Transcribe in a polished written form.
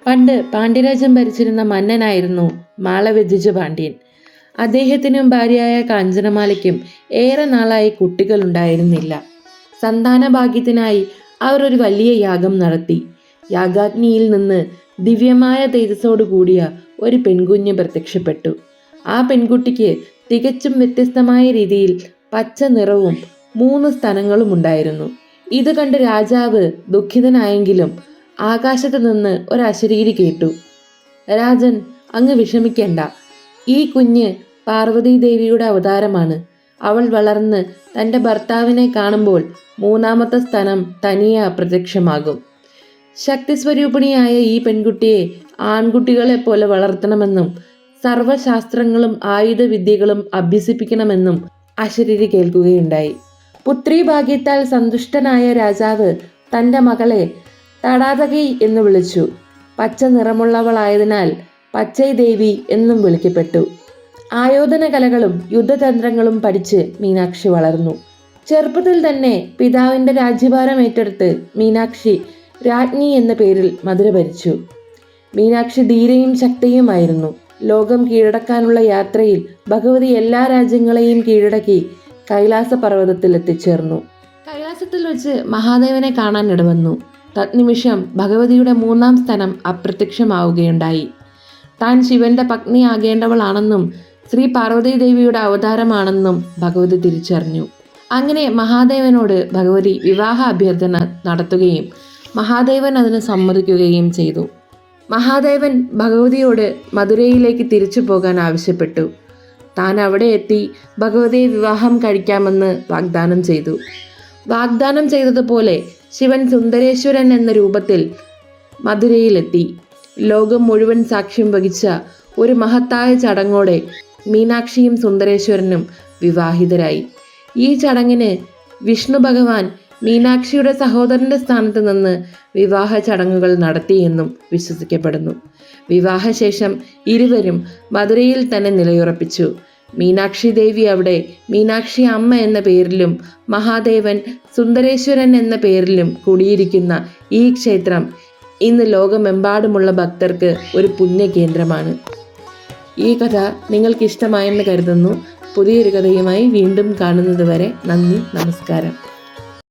പണ്ട് പാണ്ഡ്യരാജ്യം ഭരിച്ചിരുന്ന മന്നനായിരുന്നു മാളവ്യധിജ പാണ്ഡ്യൻ. അദ്ദേഹത്തിനും ഭാര്യയായ കാഞ്ചനമാലയ്ക്കും ഏറെ നാളായി കുട്ടികളുണ്ടായിരുന്നില്ല. സന്താനഭാഗ്യത്തിനായി അവർ ഒരു വലിയ യാഗം നടത്തി. യാഗാഗ്നിയിൽ നിന്ന് ദിവ്യമായ തേജസ്സോടു കൂടിയ ഒരു പെൺകുഞ്ഞ് പ്രത്യക്ഷപ്പെട്ടു. ആ പെൺകുട്ടിക്ക് തികച്ചും വ്യത്യസ്തമായ രീതിയിൽ പച്ച നിറവും 3 സ്തനങ്ങളും ഉണ്ടായിരുന്നു. ഇത് കണ്ട് രാജാവ് ദുഃഖിതനായെങ്കിലും ആകാശത്ത് നിന്ന് ഒരു അശരീരി കേട്ടു. രാജൻ, അങ്ങ് വിഷമിക്കേണ്ട. ഈ കുഞ്ഞ് പാർവതി ദേവിയുടെ അവതാരമാണ്. അവൾ വളർന്ന് തൻ്റെ ഭർത്താവിനെ കാണുമ്പോൾ 3ാമത്തെ സ്തനം തനിയെ അപ്രത്യക്ഷമാകും. ശക്തിസ്വരൂപിണിയായ ഈ പെൺകുട്ടിയെ ആൺകുട്ടികളെ പോലെ വളർത്തണമെന്നും സർവശാസ്ത്രങ്ങളും ആയുധവിദ്യകളും അഭ്യസിപ്പിക്കണമെന്നും അശരീരി കേൾക്കുകയുണ്ടായി. പുത്രി ഭാഗ്യത്താൽ സന്തുഷ്ടനായ രാജാവ് തൻ്റെ മകളെ തടാതകൈ എന്ന് വിളിച്ചു. പച്ച നിറമുള്ളവളായതിനാൽ പച്ചൈ ദേവി എന്നും വിളിക്കപ്പെട്ടു. ആയോധന കലകളും യുദ്ധതന്ത്രങ്ങളും പഠിച്ച് മീനാക്ഷി വളർന്നു. ചെറുപ്പത്തിൽ തന്നെ പിതാവിൻ്റെ രാജ്യഭാരം ഏറ്റെടുത്ത് മീനാക്ഷി രാജ്ഞി എന്ന പേരിൽ മധുര ഭരിച്ചു. മീനാക്ഷി ധീരയും ശക്തിയുമായിരുന്നു. ലോകം കീഴടക്കാനുള്ള യാത്രയിൽ ഭഗവതി എല്ലാ രാജ്യങ്ങളെയും കീഴടക്കി കൈലാസ പർവ്വതത്തിൽ എത്തിച്ചേർന്നു. കൈലാസത്തിൽ വെച്ച് മഹാദേവനെ കാണാൻ ഇടവന്നു. തത്നിമിഷം ഭഗവതിയുടെ 3ാം സ്തനം അപ്രത്യക്ഷമാവുകയുണ്ടായി. താൻ ശിവന്റെ പത്നിയാകേണ്ടവളാണെന്നും ശ്രീ പാർവതി ദേവിയുടെ അവതാരമാണെന്നും ഭഗവതി തിരിച്ചറിഞ്ഞു. അങ്ങനെ മഹാദേവനോട് ഭഗവതി വിവാഹ അഭ്യർത്ഥന നടത്തുകയും മഹാദേവൻ അതിന് സമ്മതിക്കുകയും ചെയ്തു. മഹാദേവൻ ഭഗവതിയോട് മധുരയിലേക്ക് തിരിച്ചു പോകാൻ ആവശ്യപ്പെട്ടു. താൻ അവിടെ എത്തി ഭഗവതിയെ വിവാഹം കഴിക്കാമെന്ന് വാഗ്ദാനം ചെയ്തു. വാഗ്ദാനം ചെയ്തതുപോലെ ശിവൻ സുന്ദരേശ്വരൻ എന്ന രൂപത്തിൽ മധുരയിലെത്തി. ലോകം മുഴുവൻ സാക്ഷ്യം വഹിച്ച ഒരു മഹത്തായ ചടങ്ങോടെ മീനാക്ഷിയും സുന്ദരേശ്വരനും വിവാഹിതരായി. ഈ ചടങ്ങിന് വിഷ്ണു ഭഗവാൻ മീനാക്ഷിയുടെ സഹോദരന്റെ സ്ഥാനത്ത് നിന്ന് വിവാഹ ചടങ്ങുകൾ നടത്തിയെന്നും വിശ്വസിക്കപ്പെടുന്നു. വിവാഹശേഷം ഇരുവരും മധുരയിൽ തന്നെ നിലയുറപ്പിച്ചു. മീനാക്ഷി ദേവി അവിടെ മീനാക്ഷി അമ്മ എന്ന പേരിലും മഹാദേവൻ സുന്ദരേശ്വരൻ എന്ന പേരിലും കുടിയിരിക്കുന്ന ഈ ക്ഷേത്രം ഇന്ന് ലോകമെമ്പാടുമുള്ള ഭക്തർക്ക് ഒരു പുണ്യകേന്ദ്രമാണ്. ഈ കഥ നിങ്ങൾക്ക് ഇഷ്ടമായെന്ന് കരുതുന്നു. പുതിയൊരു കഥയുമായി വീണ്ടും കാണുന്നത് വരെ നന്ദി, നമസ്കാരം.